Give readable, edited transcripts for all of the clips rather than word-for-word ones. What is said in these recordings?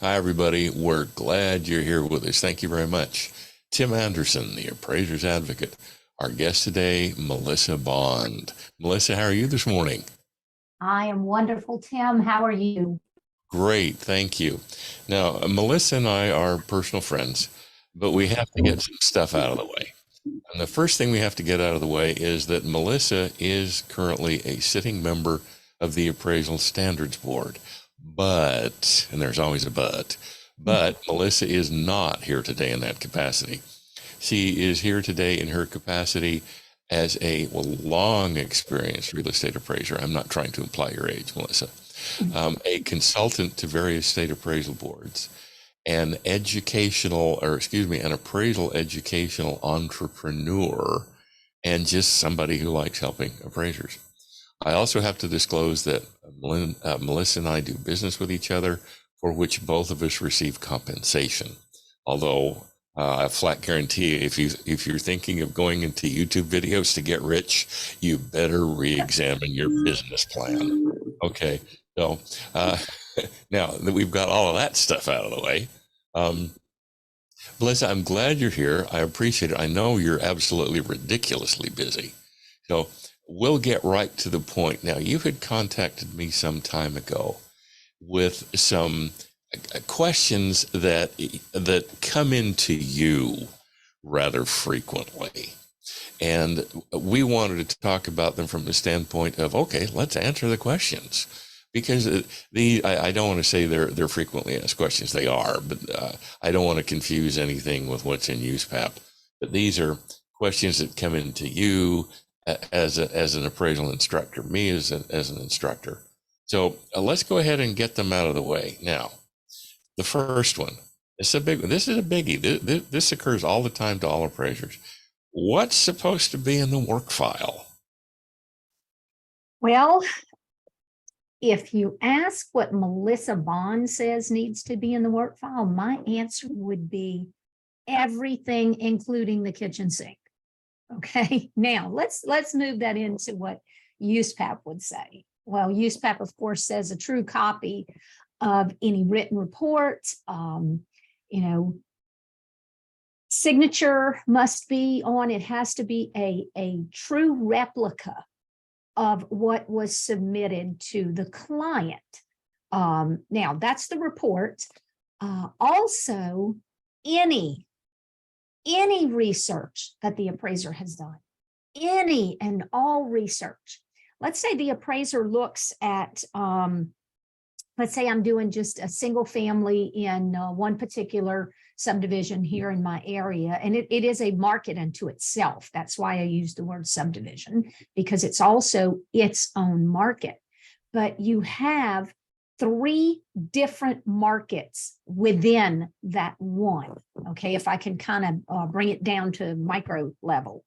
Hi, everybody. We're glad you're here with us. Thank you very much. Tim Andersen, the Appraiser's Advocate. Our guest today, Melissa Bond. Melissa, how are you this morning? I am wonderful, Tim. How are you? Great, thank you. Now, Melissa and I are personal friends, but we have to get some stuff out of the way. And the first thing we have to get out of the way is that Melissa is currently a sitting member of the Appraisal Standards Board. But, and there's always a but Melissa is not here today in that capacity. She is here today in her capacity as a long experienced real estate appraiser. I'm not trying to imply your age, Melissa. A consultant to various state appraisal boards, an an appraisal educational entrepreneur, and just somebody who likes helping appraisers. I also have to disclose that Melissa and I do business with each other, for which both of us receive compensation. Although I flat guarantee if you're thinking of going into YouTube videos to get rich, you better re-examine your business plan. Okay, so now that we've got all of that stuff out of the way, Melissa, I'm glad you're here. I appreciate it. I know you're absolutely ridiculously busy. So we'll get right to the point. Now, you had contacted me some time ago with some questions that come into you rather frequently. And we wanted to talk about them from the standpoint of, okay, let's answer the questions. Because I don't want to say they're frequently asked questions. They are, but I don't want to confuse anything with what's in USPAP. But these are questions that come into you as an appraisal instructor, me as an instructor. So let's go ahead and get them out of the way. Now, the first one, this is a biggie. This occurs all the time to all appraisers. What's supposed to be in the work file? Well, if you ask what Melissa Bond says needs to be in the work file, my answer would be everything, including the kitchen sink. Okay, now let's move that into what USPAP would say. Well, USPAP, of course, says a true copy of any written report. Signature must be on. It has to be a true replica of what was submitted to the client. Now, that's the report. Also, any research that the appraiser has done, any and all research. Let's say the appraiser looks at, let's say I'm doing just a single family in one particular subdivision here in my area, and it is a market unto itself. That's why I use the word subdivision, because it's also its own market. But you have 3 different markets within that one. Okay, if I can kind of bring it down to micro level.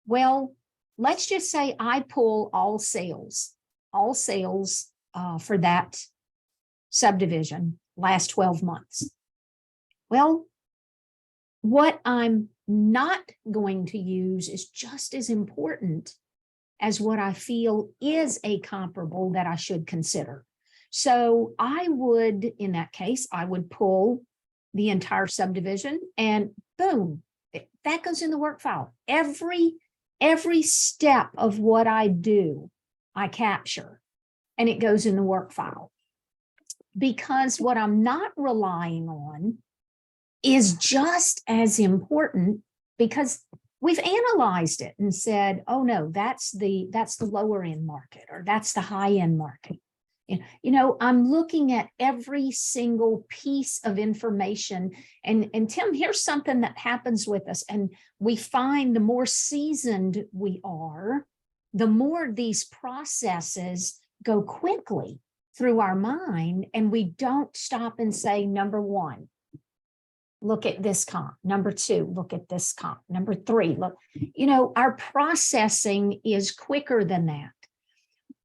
Well, let's just say I pull all sales for that subdivision last 12 months. Well, what I'm not going to use is just as important as what I feel is a comparable that I should consider. So I would, in that case, I would pull the entire subdivision and boom, that goes in the work file. Every step of what I do, I capture and it goes in the work file. Because what I'm not relying on is just as important, because we've analyzed it and said, oh no, that's the lower end market, or that's the high end market. I'm looking at every single piece of information. And Tim, here's something that happens with us. And we find the more seasoned we are, the more these processes go quickly through our mind, and we don't stop and say, number 1, look at this comp. Number 2, look at this comp. Number 3, look, our processing is quicker than that.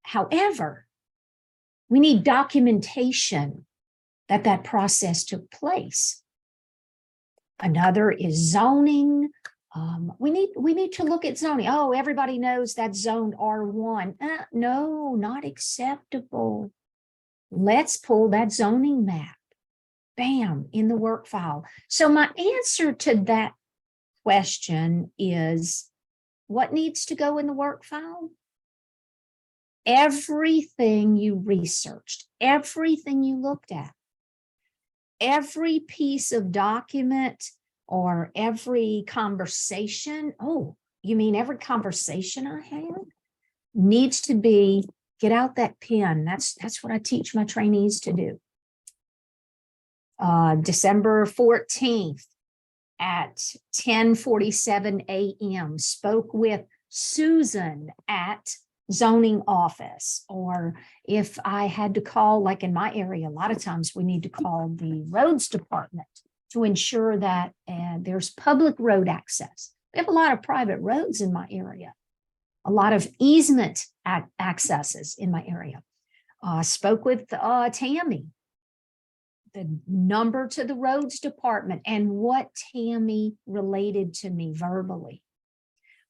However, we need documentation that process took place. Another is zoning. We need to look at zoning. Oh, everybody knows that's zoned R1. No, not acceptable. Let's pull that zoning map. bam, in the work file. So my answer to that question is, what needs to go in the work file? Everything you researched, everything you looked at, every piece of document or every conversation. Oh, you mean every conversation I had needs to be, get out that pen. That's what I teach my trainees to do. December 14th at 10:47 a.m. spoke with Susan at zoning office. Or if I had to call, like in my area, a lot of times we need to call the roads department to ensure that there's public road access. We have a lot of private roads in my area, a lot of easement accesses in my area. Spoke with Tammy, the number to the roads department, and what Tammy related to me verbally.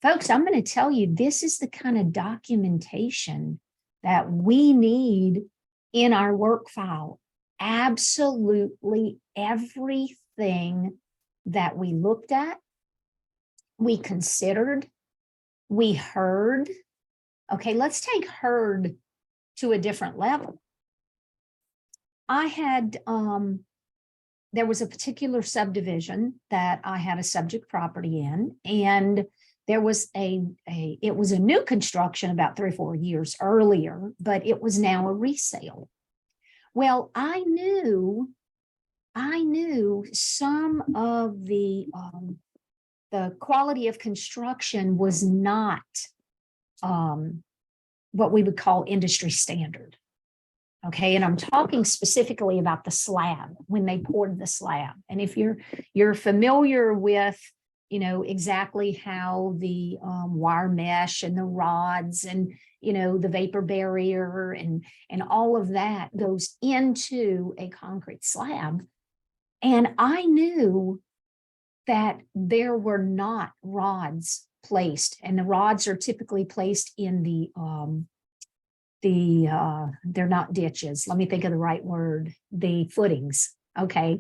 Folks, I'm going to tell you, this is the kind of documentation that we need in our work file. Absolutely everything that we looked at, we considered, we heard. Okay, let's take heard to a different level. I had, there was a particular subdivision that I had a subject property in, and there was it was a new construction about 3 or 4 years earlier, but it was now a resale. Well, I knew some of the quality of construction was not what we would call industry standard. Okay, and I'm talking specifically about the slab, when they poured the slab. And if you're familiar with, you know, exactly how the wire mesh and the rods and, you know, the vapor barrier and all of that goes into a concrete slab. And I knew that there were not rods placed, and the rods are typically placed in they're not ditches. Let me think of the right word, the footings. Okay.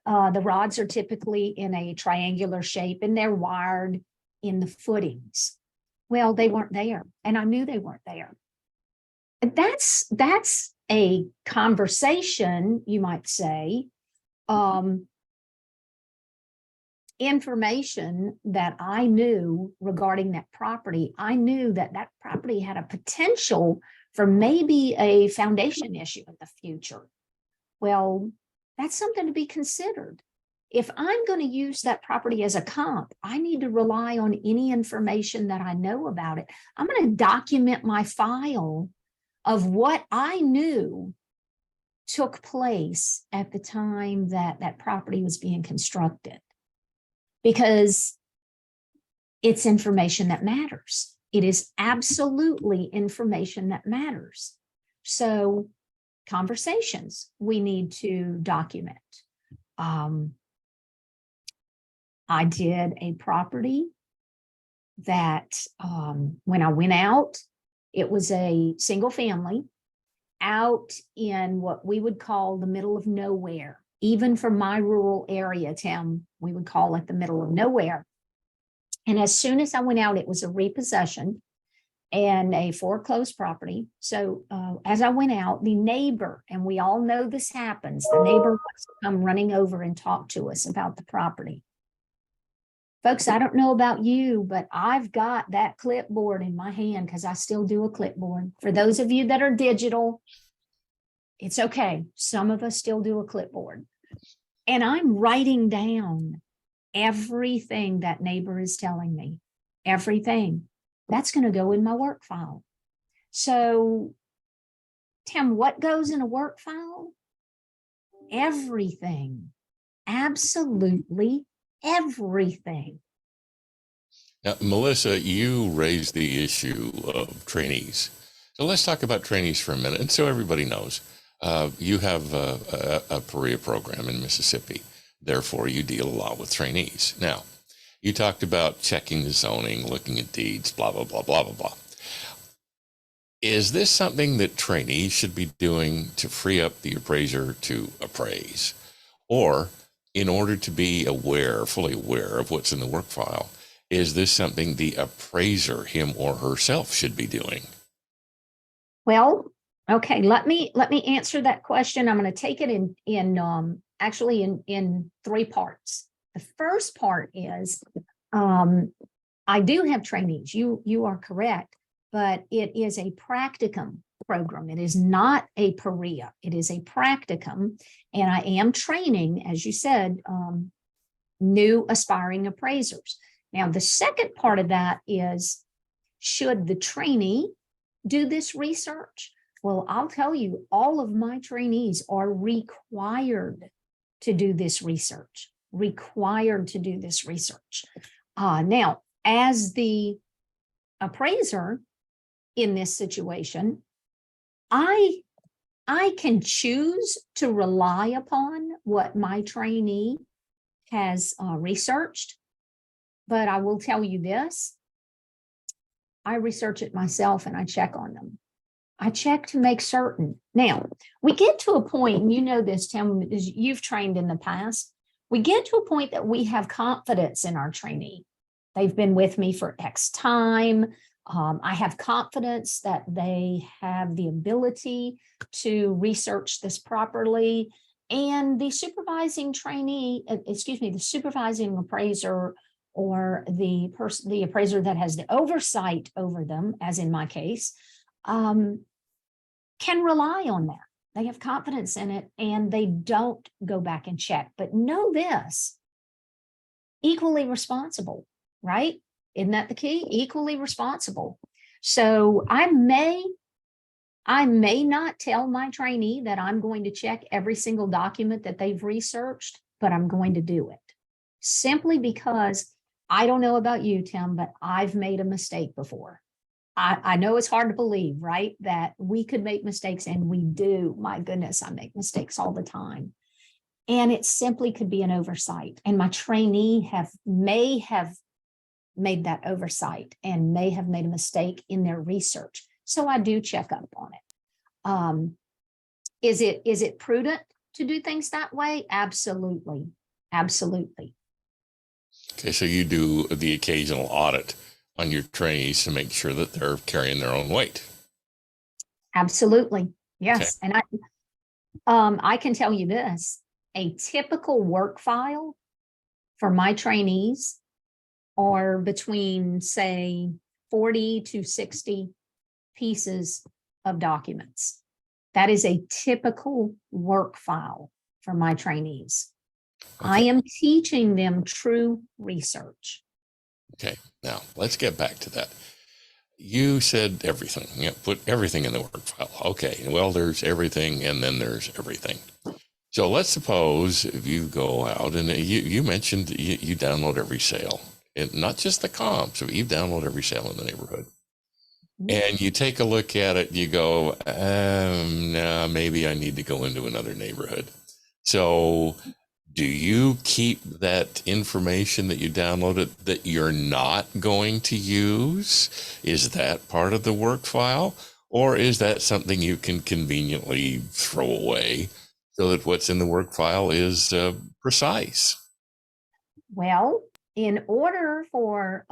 The rods are typically in a triangular shape and they're wired in the footings. Well, they weren't there, and I knew they weren't there. That's a conversation, you might say, information that I knew regarding that property. I knew that that property had a potential for maybe a foundation issue in the future. Well, that's something to be considered. If I'm going to use that property as a comp, I need to rely on any information that I know about it. I'm going to document my file of what I knew took place at the time that that property was being constructed, because it's information that matters. It is absolutely information that matters. So conversations we need to document. I did a property that when I went out, it was a single family out in what we would call the middle of nowhere. Even for my rural area, Tim, we would call it the middle of nowhere. And as soon as I went out, it was a repossession and a foreclosed property. So as I went out, the neighbor, and we all know this happens, the neighbor wants to come running over and talk to us about the property. Folks, I don't know about you, but I've got that clipboard in my hand because I still do a clipboard. For those of you that are digital, it's okay. Some of us still do a clipboard. And I'm writing down everything that neighbor is telling me, everything. That's going to go in my work file. So, Tim, what goes in a work file? Everything. Absolutely everything. Now, Melissa, you raised the issue of trainees. So let's talk about trainees for a minute. And so everybody knows, you have a PREA program in Mississippi. Therefore, you deal a lot with trainees. Now, you talked about checking the zoning, looking at deeds, blah, blah, blah, blah, blah, blah. Is this something that trainees should be doing to free up the appraiser to appraise? Or in order to be aware, fully aware of what's in the work file, is this something the appraiser, him or herself, should be doing? Well, okay, let me answer that question. I'm going to take it actually in three parts. The first part is I do have trainees. You are correct, but it is a practicum program. It is not a PAREA. It is a practicum, and I am training, as you said, new aspiring appraisers. Now, the second part of that is, should the trainee do this research? Well, I'll tell you, all of my trainees are required to do this research, required to do this research. Now, as the appraiser in this situation, I can choose to rely upon what my trainee has researched, but I will tell you this, I research it myself and I check on them. I check to make certain. Now, we get to a point, and you know this, Tim, as you've trained in the past, we get to a point that we have confidence in our trainee. They've been with me for X time. I have confidence that they have the ability to research this properly. And the supervising trainee, the supervising appraiser, or the appraiser that has the oversight over them, as in my case, can rely on that. They have confidence in it and they don't go back and check. But know this, equally responsible, right? Isn't that the key? Equally responsible. So I may not tell my trainee that I'm going to check every single document that they've researched, but I'm going to do it. Simply because I don't know about you, Tim, but I've made a mistake before. I know it's hard to believe, right? That we could make mistakes, and we do. My goodness, I make mistakes all the time. And it simply could be an oversight. And my trainee may have made that oversight and may have made a mistake in their research. So I do check up on it. Is it prudent to do things that way? Absolutely. Absolutely. Okay, so you do the occasional audit on your trainees to make sure that they're carrying their own weight. Absolutely. Yes. Okay. And I can tell you this, a typical work file for my trainees are between, say, 40 to 60 pieces of documents. That is a typical work file for my trainees. Okay. I am teaching them true research. Okay, now let's get back to that. You said everything. Put everything in the work file. Okay, well, there's everything, and then there's everything. So let's suppose if you go out and you mentioned you download every sale, and not just the comps, but you download every sale in the neighborhood. And you take a look at it, you go, nah, maybe I need to go into another neighborhood. So do you keep that information that you downloaded that you're not going to use? Is that part of the work file? Or is that something you can conveniently throw away so that what's in the work file is precise? Well, in order for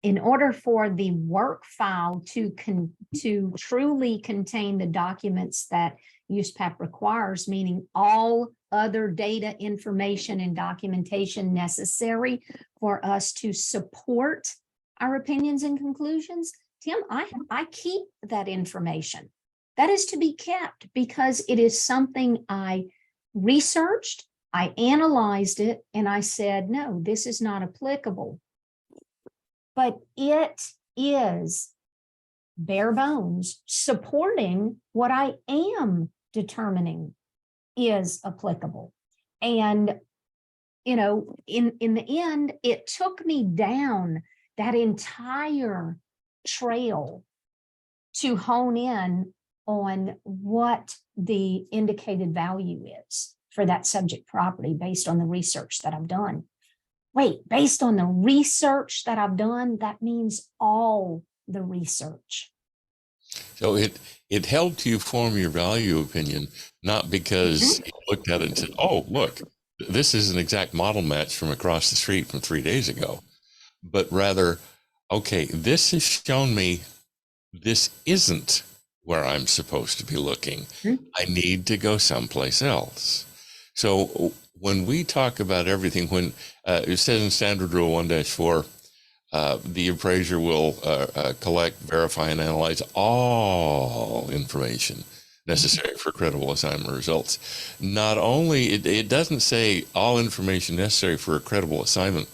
the work file to truly contain the documents that USPAP requires, meaning all other data, information, and documentation necessary for us to support our opinions and conclusions, Tim, I keep that information. That is to be kept because it is something I researched, I analyzed it, and I said, no, this is not applicable. But it is bare bones supporting what I am determining is applicable. And, you know, in the end, it took me down that entire trail to hone in on what the indicated value is for that subject property based on the research that I've done. Wait, based on the research that I've done, that means all the research. So it helped you form your value opinion, not because it looked at it and said, oh, look, this is an exact model match from across the street from 3 days ago. But rather, okay, this has shown me this isn't where I'm supposed to be looking. I need to go someplace else. So when we talk about everything, when it says in Standard Rule 1-4, the appraiser will collect, verify, and analyze all information necessary for credible assignment results. Not only, it doesn't say all information necessary for a credible assignment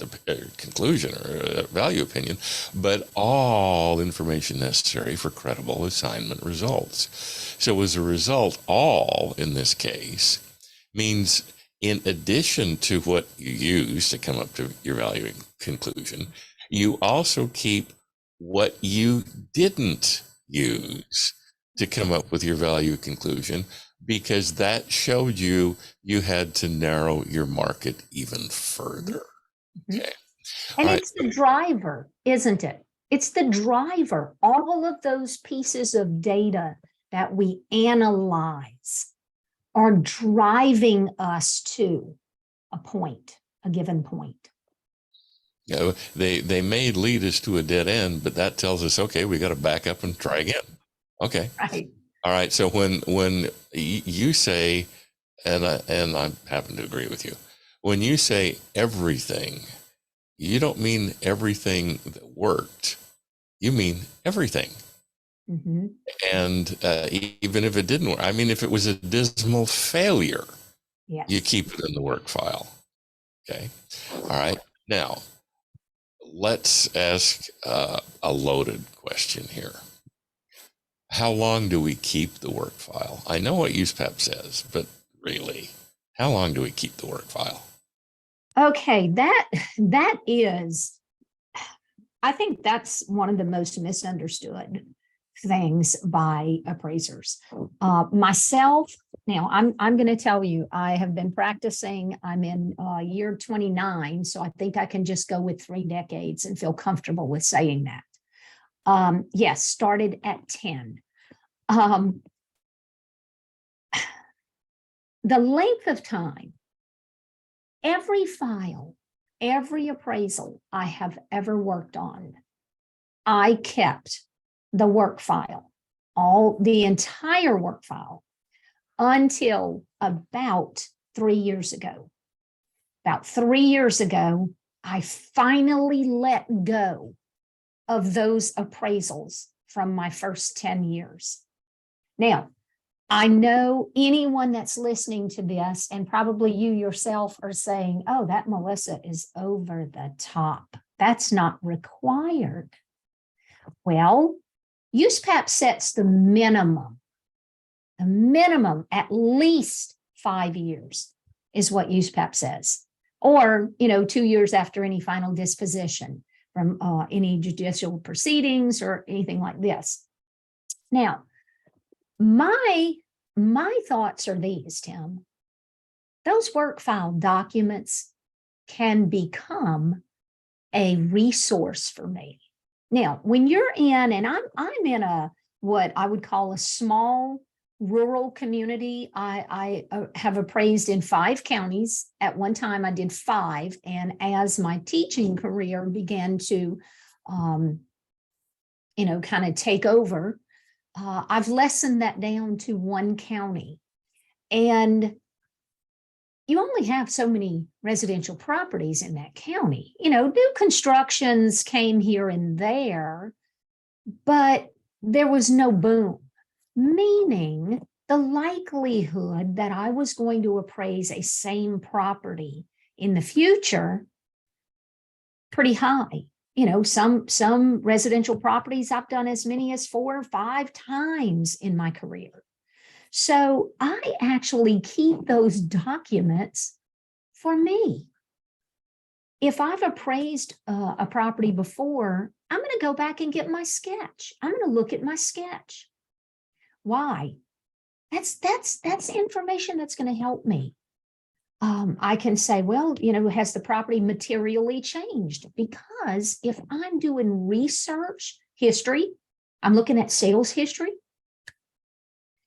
conclusion or value opinion, but all information necessary for credible assignment results. So as a result, all in this case means in addition to what you use to come up to your value conclusion, you also keep what you didn't use to come up with your value conclusion, because that showed you had to narrow your market even further. Okay. And it's the driver, isn't it? It's the driver. All of those pieces of data that we analyze are driving us to a point, a given point. They may lead us to a dead end, but that tells us, okay, we got to back up and try again. Okay. Right. All right. So when you say, and I happen to agree with you, when you say everything, you don't mean everything that worked. You mean everything. Mm-hmm. And even if it didn't work, I mean, if it was a dismal failure, Yes. you keep it in the work file. Okay. All right. Now, let's ask a loaded question here. How long do we keep the work file? I know what USPAP says, but really, how long do we keep the work file? Okay, that is, I think that's one of the most misunderstood things by appraisers. Myself, now I'm going to tell you, I have been practicing. I'm in year 29, so I think I can just go with 3 decades and feel comfortable with saying that. Yes, started at 10. The length of time, every file, every appraisal I have ever worked on, I kept the work file, the entire work file, until about 3 years ago. About 3 years ago, I finally let go of those appraisals from my first 10 years. Now, I know anyone that's listening to this, and probably you yourself, are saying, oh, that Melissa is over the top. That's not required. Well, USPAP sets the minimum at least 5 years is what USPAP says, or 2 years after any final disposition from any judicial proceedings or anything like this. Now, my thoughts are these, Tim. Those work file documents can become a resource for me. Now, when you're in, and I'm in what I would call a small rural community. I have appraised in 5 counties. At one time, I did 5. And as my teaching career began to, kind of take over, I've lessened that down to 1 county. And you only have so many residential properties in that county. New constructions came here and there, but there was no boom, meaning the likelihood that I was going to appraise a same property in the future, pretty high. Some residential properties I've done as many as 4 or 5 times in my career. So I actually keep those documents for me. If I've appraised a property before, I'm going to go back and get my sketch. I'm going to look at my sketch. Why? That's information that's going to help me. I can say, well, has the property materially changed? Because if I'm doing research history, I'm looking at sales history.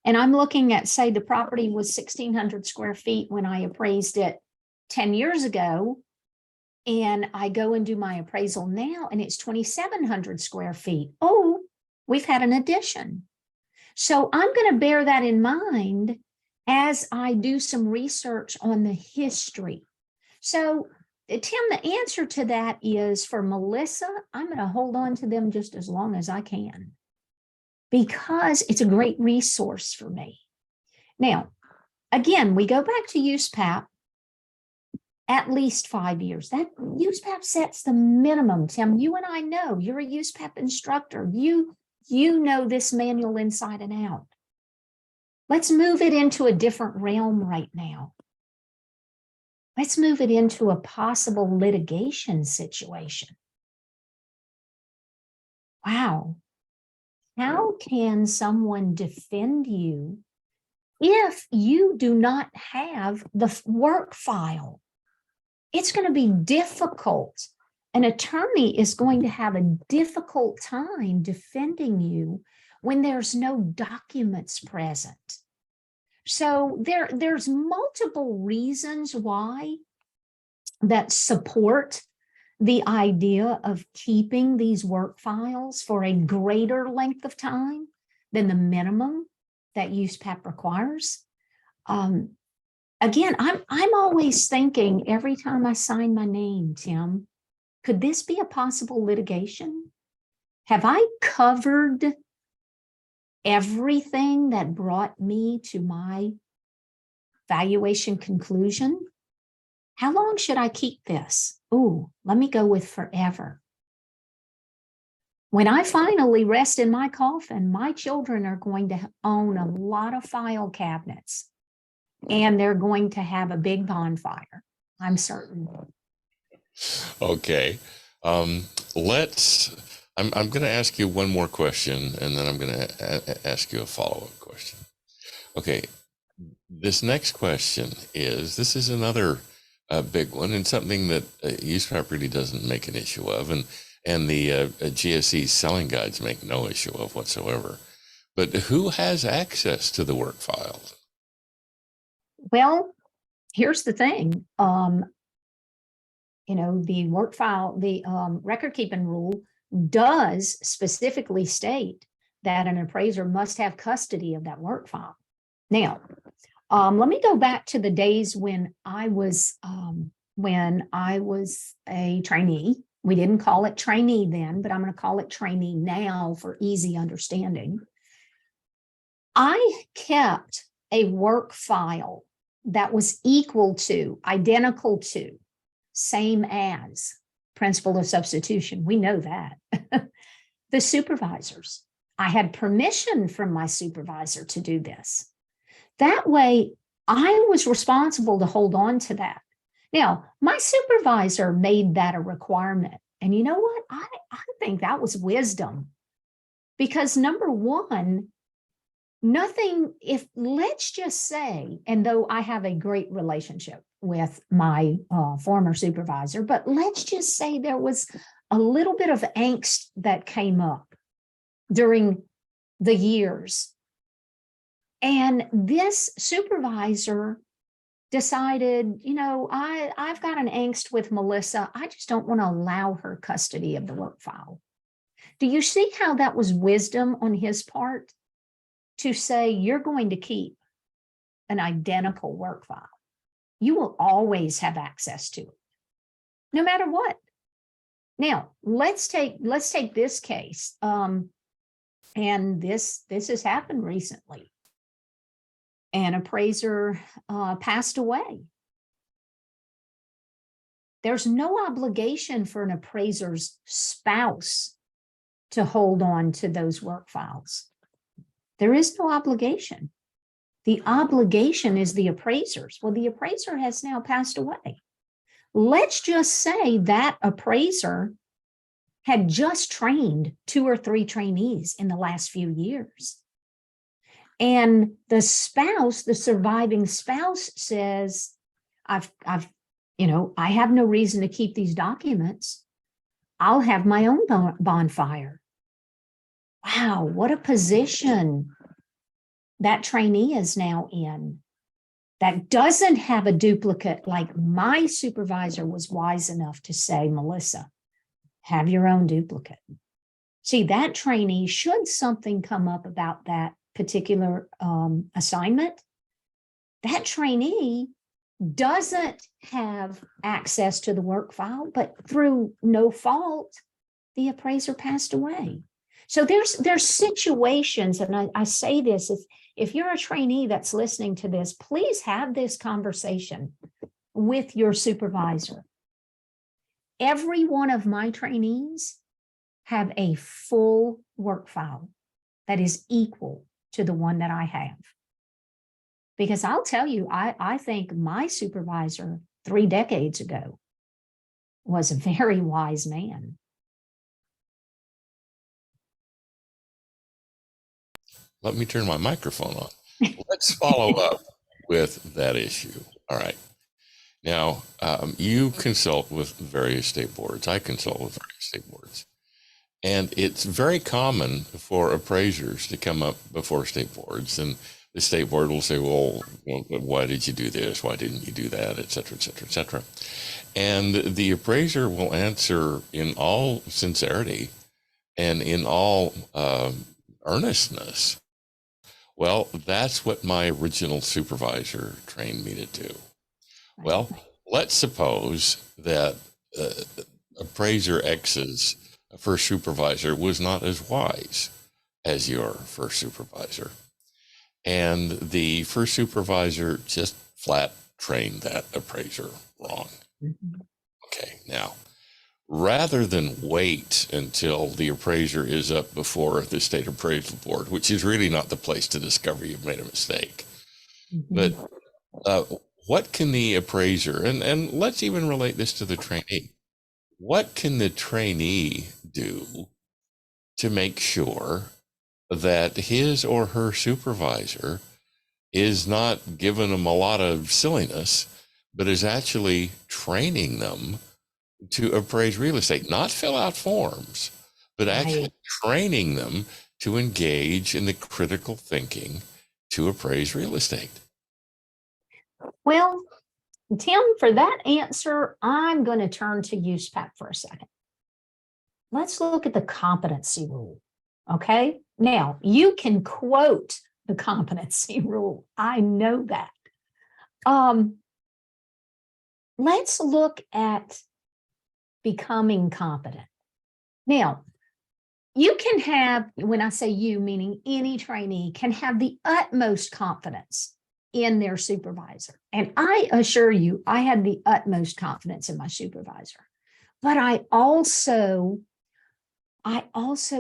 and I'm looking at, say, the property was 1,600 square feet when I appraised it 10 years ago, and I go and do my appraisal now, and it's 2,700 square feet. Oh, we've had an addition. So I'm going to bear that in mind as I do some research on the history. So, Tim, the answer to that is, for Melissa, I'm going to hold on to them just as long as I can, because it's a great resource for me. Now, again, we go back to USPAP, at least 5 years. That USPAP sets the minimum. Tim, you and I know, you're a USPAP instructor. You know this manual inside and out. Let's move it into a different realm right now. Let's move it into a possible litigation situation. Wow. How can someone defend you if you do not have the work file? It's going to be difficult. An attorney is going to have a difficult time defending you when there's no documents present. So there's multiple reasons why that support the idea of keeping these work files for a greater length of time than the minimum that USPAP requires. Again, I'm always thinking, every time I sign my name, Tim, could this be a possible litigation? Have I covered everything that brought me to my valuation conclusion? How long should I keep this? Oh, let me go with forever. When I finally rest in my coffin, my children are going to own a lot of file cabinets, and they're going to have a big bonfire, I'm certain. Okay. I'm going to ask you one more question, and then I'm going to ask you a follow-up question. Okay. This next question this is another big one, and something that USPAP really doesn't make an issue of, and the GSE selling guides make no issue of whatsoever. But who has access to the work file? Well, here's the thing. The work file, the record keeping rule does specifically state that an appraiser must have custody of that work file. Now, let me go back to the days when I was a trainee. We didn't call it trainee then, but I'm going to call it trainee now for easy understanding. I kept a work file that was identical to, same as principle of substitution. We know that. The supervisors. I had permission from my supervisor to do this. That way, I was responsible to hold on to that. Now, my supervisor made that a requirement. And you know what? I think that was wisdom. Because number one, let's just say, and though I have a great relationship with my former supervisor, but let's just say there was a little bit of angst that came up during the years. And this supervisor decided, I've got an angst with Melissa. I just don't want to allow her custody of the work file. Do you see how that was wisdom on his part to say, you're going to keep an identical work file? You will always have access to it, no matter what. Now, let's take this case. And this has happened recently. An appraiser passed away. There's no obligation for an appraiser's spouse to hold on to those work files. There is no obligation. The obligation is the appraiser's. Well, the appraiser has now passed away. Let's just say that appraiser had just trained 2 or 3 trainees in the last few years. And the surviving spouse says, I have no reason to keep these documents. I'll have my own bonfire. Wow, what a position. that trainee is now in that doesn't have a duplicate, like my supervisor was wise enough to say, Melissa, have your own duplicate. See, that trainee, should something come up about that particular assignment, that trainee doesn't have access to the work file, but through no fault, the appraiser passed away. So there's situations, and I say this, if you're a trainee that's listening to this, please have this conversation with your supervisor. Every one of my trainees have a full work file that is equal to the one that I have. Because I'll tell you, I think my supervisor 3 decades ago was a very wise man. Let me turn my microphone on. Let's follow up with that issue. All right. Now, you consult with various state boards. I consult with various state boards. And it's very common for appraisers to come up before state boards, and the state board will say, well, why did you do this? Why didn't you do that? Et cetera, et cetera, et cetera. And the appraiser will answer in all sincerity and in all earnestness, well, that's what my original supervisor trained me to do. Well, let's suppose that appraiser X's first supervisor was not as wise as your first supervisor. And the first supervisor just flat trained that appraiser wrong. Mm-hmm. Okay, now, rather than wait until the appraiser is up before the state appraisal board, which is really not the place to discover you've made a mistake, Mm-hmm. but what can the appraiser, and let's even relate this to the trainee, what can the trainee do to make sure that his or her supervisor is not giving them a lot of silliness, but is actually training them to appraise real estate, not fill out forms, but actually Right. training them to engage in the critical thinking to appraise real estate? Well, Tim, for that answer, I'm going to turn to USPAP for a second. Let's look at the competency rule. Okay. Now, you can quote the competency rule. I know that. Let's look at becoming competent. Now, you can have, when I say you, meaning any trainee, can have the utmost confidence in their supervisor. And I assure you, I had the utmost confidence in my supervisor. But I also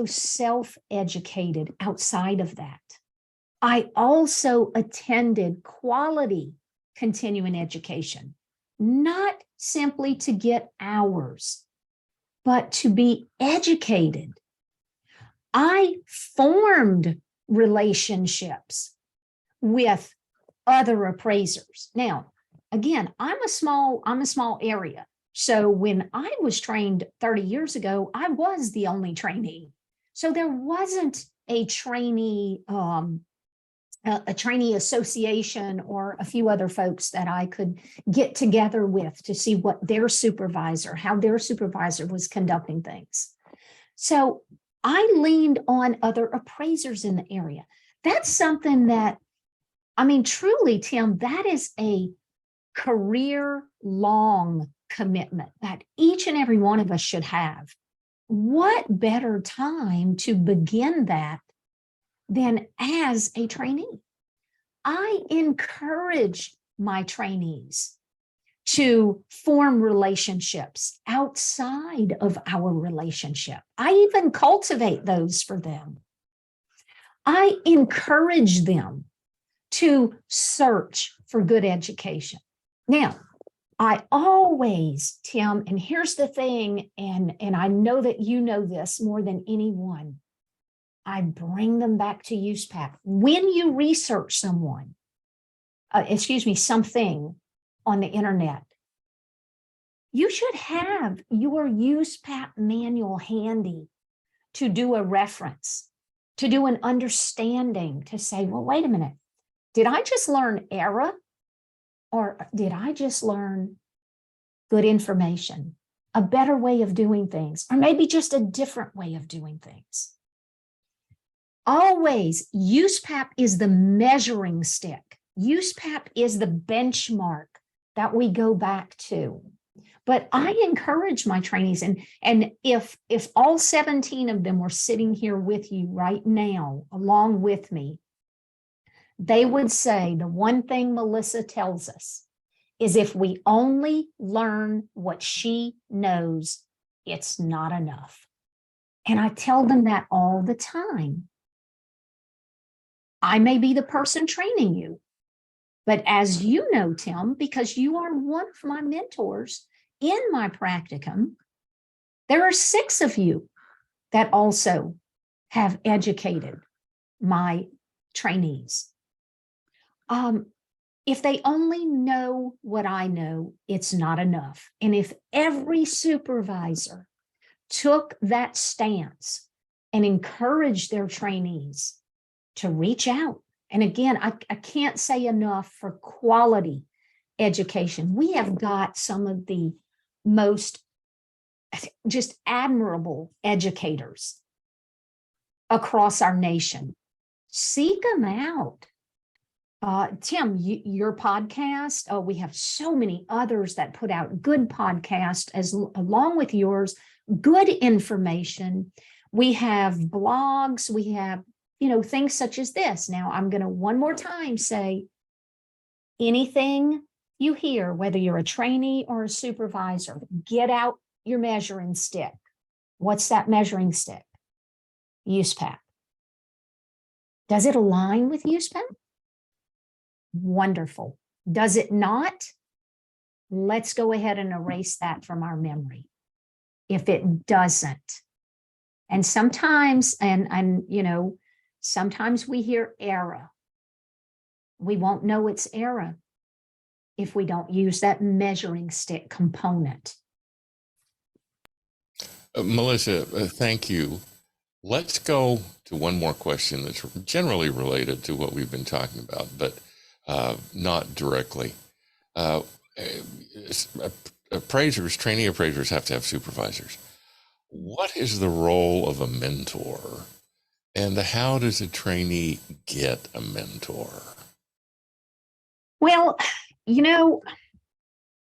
self-educated outside of that. I also attended quality continuing education, not simply to get hours, but to be educated. I formed relationships with other appraisers. Now, again, I'm a small area. So when I was trained 30 years ago, I was the only trainee. So there wasn't a trainee association or a few other folks that I could get together with to see what how their supervisor was conducting things. So I leaned on other appraisers in the area. That's something that, I mean, truly, Tim, that is a career-long commitment that each and every one of us should have. What better time to begin that than as a trainee? I encourage my trainees to form relationships outside of our relationship. I even cultivate those for them. I encourage them to search for good education. Now, I always, Tim, and here's the thing, and I know that you know this more than anyone, I bring them back to USPAP. When you research something on the internet, you should have your USPAP manual handy to do a reference, to do an understanding, to say, well, wait a minute, did I just learn error or did I just learn good information, a better way of doing things, or maybe just a different way of doing things? Always, USPAP is the measuring stick. USPAP is the benchmark that we go back to. But I encourage my trainees, and if all 17 of them were sitting here with you right now, along with me, they would say the one thing Melissa tells us is if we only learn what she knows, it's not enough. And I tell them that all the time. I may be the person training you, but as you know, Tim, because you are one of my mentors in my practicum, there are 6 of you that also have educated my trainees. If they only know what I know, it's not enough. And if every supervisor took that stance and encouraged their trainees to reach out, and again, I can't say enough for quality education. We have got some of the most just admirable educators across our nation. Seek them out. Tim, your podcast, we have so many others that put out good podcasts along with yours, good information. We have blogs, we have, things such as this. Now, I'm going to one more time say, anything you hear, whether you're a trainee or a supervisor, get out your measuring stick. What's that measuring stick? USPAP. Does it align with USPAP? Wonderful. Does it not? Let's go ahead and erase that from our memory. If it doesn't, and sometimes, sometimes we hear error. We won't know it's error if we don't use that measuring stick component. Melissa, thank you. Let's go to one more question that's generally related to what we've been talking about, but not directly. Appraisers, trainee appraisers have to have supervisors. What is the role of a mentor? And how does a trainee get a mentor? Well,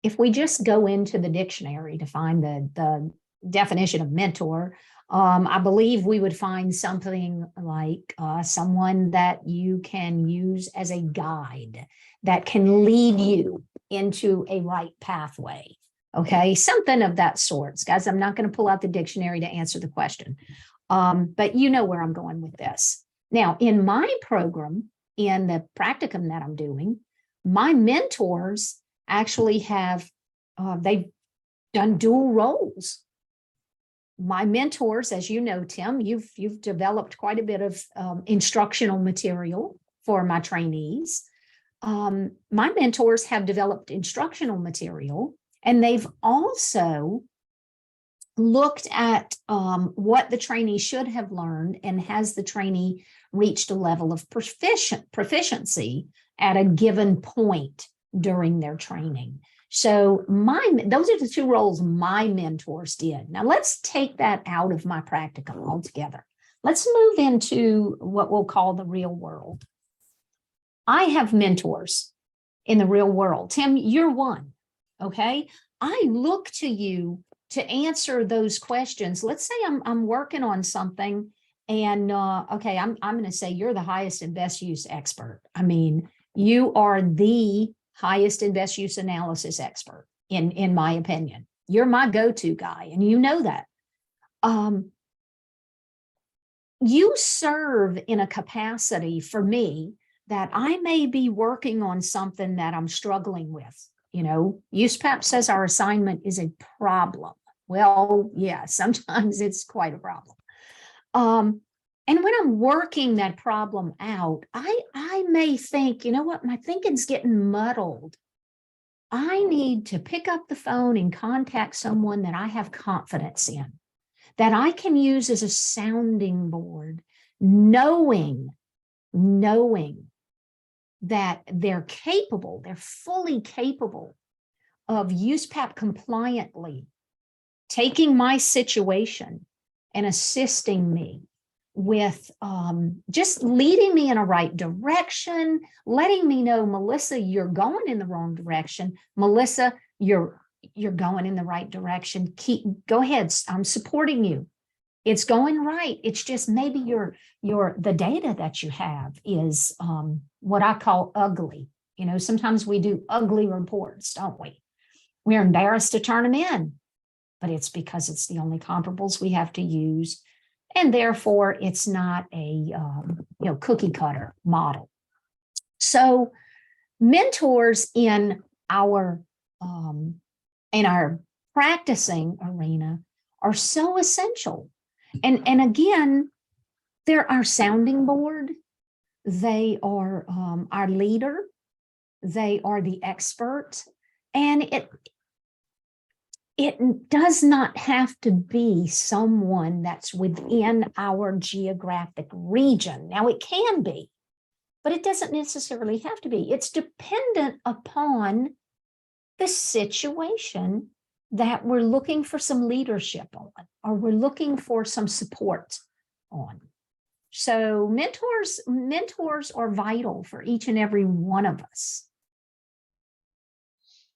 if we just go into the dictionary to find the definition of mentor, I believe we would find something like someone that you can use as a guide that can lead you into a right pathway. Okay, something of that sort. Guys, I'm not going to pull out the dictionary to answer the question, but you know where I'm going with this. Now, in my program, in the practicum that I'm doing, my mentors actually have, they've done dual roles. My mentors, as you know, Tim, you've developed quite a bit of instructional material for my trainees. My mentors have developed instructional material, and they've also looked at what the trainee should have learned, and has the trainee reached a level of proficiency at a given point during their training. So those are the 2 roles my mentors did. Now let's take that out of my practicum altogether. Let's move into what we'll call the real world. I have mentors in the real world. Tim, you're one, okay? I look to you to answer those questions. Let's say I'm working on something, and okay, I'm going to say you're the highest and best use expert. I mean, you are the highest and best use analysis expert, in my opinion. You're my go-to guy, and you know that. You serve in a capacity for me that I may be working on something that I'm struggling with. USPAP says our assignment is a problem. Well, yeah, sometimes it's quite a problem. And when I'm working that problem out, I may think, you know what, my thinking's getting muddled. I need to pick up the phone and contact someone that I have confidence in, that I can use as a sounding board knowing that they're fully capable of USPAP compliantly taking my situation and assisting me with just leading me in a right direction, letting me know, Melissa, you're going in the wrong direction. Melissa, you're going in the right direction. Go ahead. I'm supporting you. It's going right. It's just maybe the data that you have is what I call ugly. You know, sometimes we do ugly reports, don't we? We're embarrassed to turn them in, but it's because it's the only comparables we have to use. And therefore, it's not a cookie cutter model. So mentors in our practicing arena are so essential. And again, they're our sounding board. They are our leader. They are the expert. And it does not have to be someone that's within our geographic region. Now, it can be, but it doesn't necessarily have to be. It's dependent upon the situation that we're looking for some leadership on, or we're looking for some support on. So mentors are vital for each and every one of us.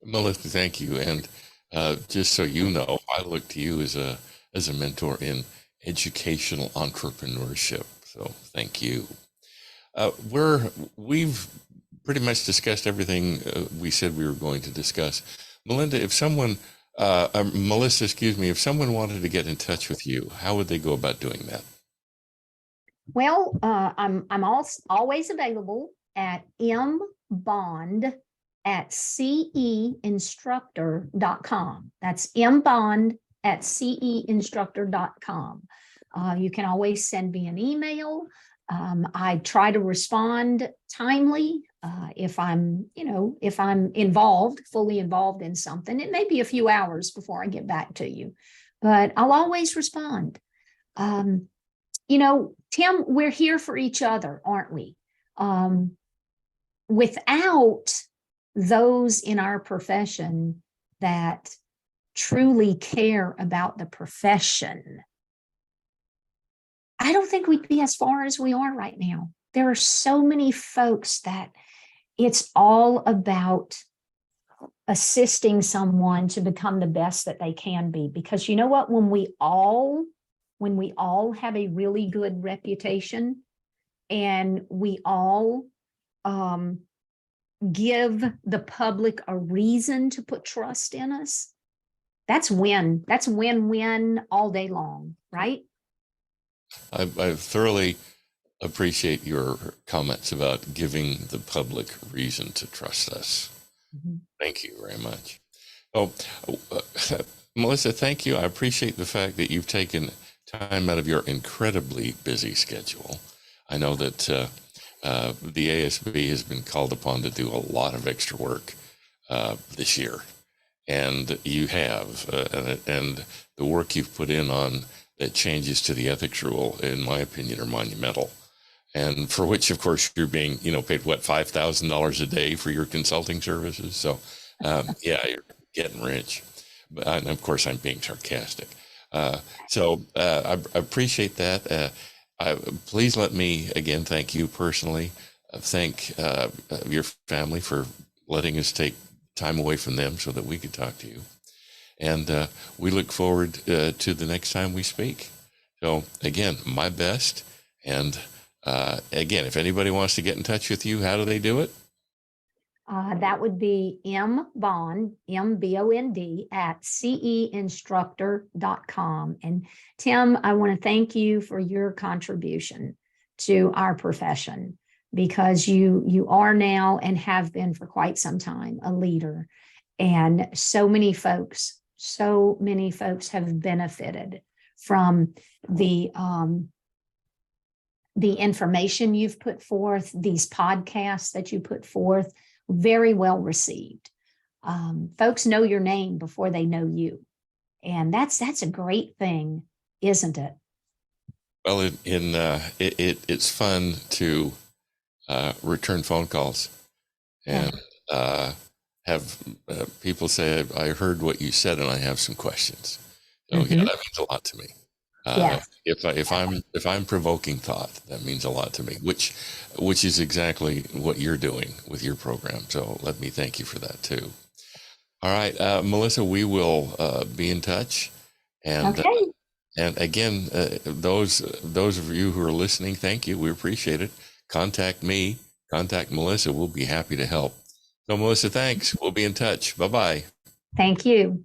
Melissa, thank you. And just so you know, I look to you as a mentor in educational entrepreneurship. So thank you. We've pretty much discussed everything we said we were going to discuss. Melissa, if someone wanted to get in touch with you, how would they go about doing that? Well, I'm always available at mbond@ceinstructor.com. That's mbond@ceinstructor.com. You can always send me an email. I try to respond timely. If I'm fully involved in something, it may be a few hours before I get back to you, but I'll always respond. Tim, we're here for each other, aren't we? Without those in our profession that truly care about the profession, I don't think we'd be as far as we are right now. There are so many folks that it's all about assisting someone to become the best that they can be. Because you know what? When we all have a really good reputation and we all give the public a reason to put trust in us, that's win-win all day long, right? I thoroughly appreciate your comments about giving the public reason to trust us. Mm-hmm. Thank you very much. Oh, Melissa, thank you. I appreciate the fact that you've taken time out of your incredibly busy schedule. I know that the ASB has been called upon to do a lot of extra work this year, and you have, and the work you've put in on that changes to the ethics rule, in my opinion, are monumental. And for which, of course, you're being, paid what, $5,000 a day for your consulting services. So, yeah, you're getting rich. But and of course, I'm being sarcastic. So I appreciate that. Please let me again thank you personally. Thank your family for letting us take time away from them so that we could talk to you. And we look forward to the next time we speak. So again, my best. And again, if anybody wants to get in touch with you, how do they do it? That would be mbond, M-B-O-N-D, @ceinstructor.com. And Tim, I want to thank you for your contribution to our profession, because you are now and have been for quite some time a leader. And so many folks have benefited from the information you've put forth, these podcasts that you put forth, very well received. Folks know your name before they know you. And that's a great thing, isn't it? Well, it's fun to return phone calls Yeah. and have people say, I heard what you said and I have some questions. So yeah, Mhm. that means a lot to me. Yes. If I'm provoking thought, that means a lot to me, which is exactly what you're doing with your program. So let me thank you for that too. All right, Melissa, we will be in touch, and Okay. again, those of you who are listening, thank you. We appreciate it. Contact me, contact Melissa. We'll be happy to help. So, Melissa, thanks. We'll be in touch. Bye bye. Thank you.